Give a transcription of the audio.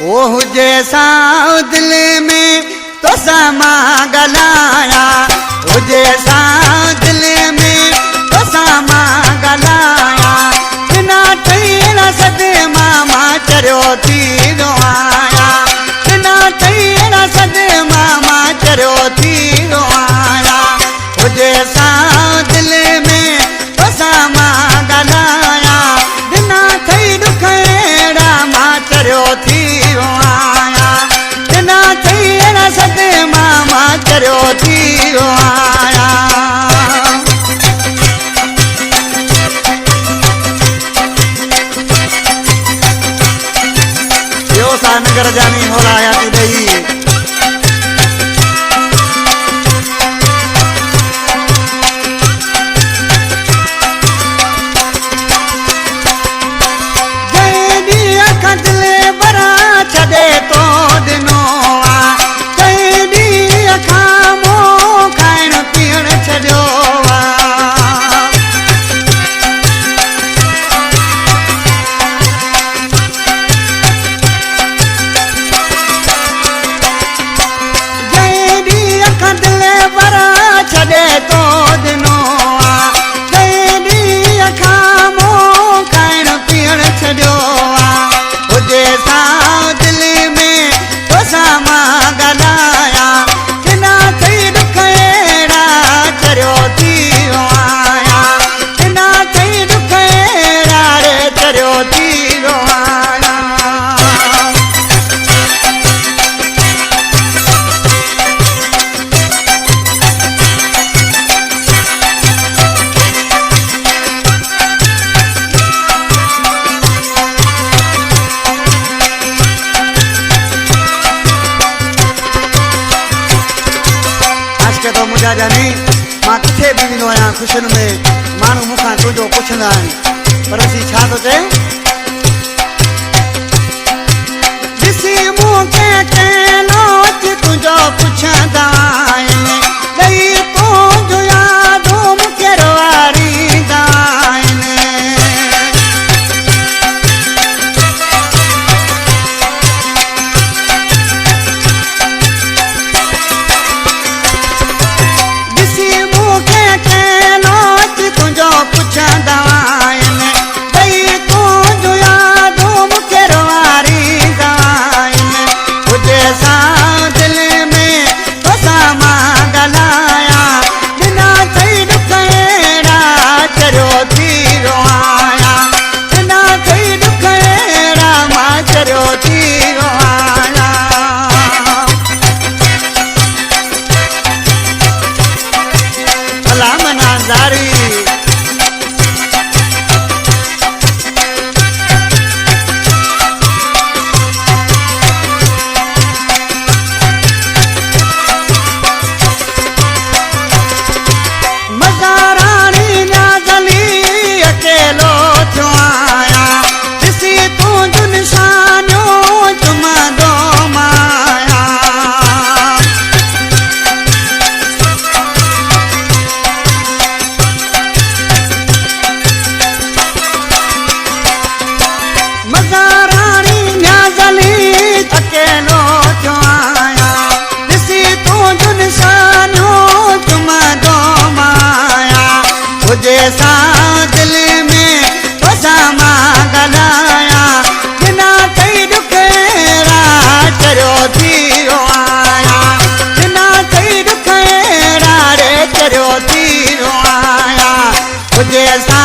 ओ जैसा दिल में तो सामा गलाया, ओ जैसा दिल में तो सामा गलाया, बिना तेरा सदे मामा चरियो थी रोआया, बिना तेरा सदे मामा चरियो थी रोआया, ओ जैसा दिल में तो सामा गलाया, बिना थई दुखेड़ा मां चरियो थी रोआया, बिना तेरा सदे मामा चरियो थी रोआया। यो सानगर जानी होलाया ती दई, छदे तो दिनो आ, तेरी अखामो खाइण पीअण छॾियो आ, तेरी अख दिले बरा छॾे तो दिनो आ, तेरी अखामो खाइण पीअण छॾियो आ, ओ जैसा सामा गलाया, बिना थई दुखेड़ा चरियो थी रोआया, बिना थई दुखेड़ा रे चरियो थी रोआया। तो मुझा जानी मां किथे भी वेंदो आहियां ख़ुशियुनि में, माण्हू मूंखां तुंहिंजो पुछंदा आहिनि, पर असीं छा थो चए, ॾिसी मूंखे कहनो तुंहिंजो पुछंदा आहिनि, ॾेई तुंहिंजो यादूं मूंखे रोआरींदा आहिनि, पुछंदा आहिनि, ॾेई तुंहिंजो यादूं मूंखे रोआरींदा आहिनि, ओ जैसा दिल में तो सामा गलाया, बिना थई दुखेड़ा चरियो थी रोआया, बिना थई दुखेड़ा मां चरियो थी रोआया। भला मना ज़ारी अकेलो थियो आया, ॾिसी तुंहिंजो निशानियूं चुमंदो माया, मज़ाराणी न्याज़ली अकेलो थियो आया, ॾिसी तुंहिंजो निशानियूं चुमंदो माया, ओ जैसा दिल में तो सामा गलाया, बिना थई दुखेड़ा चरियो थी रोआया, बिना थई दुखेड़ा रे चरियो थी रोआया, ओ जैसा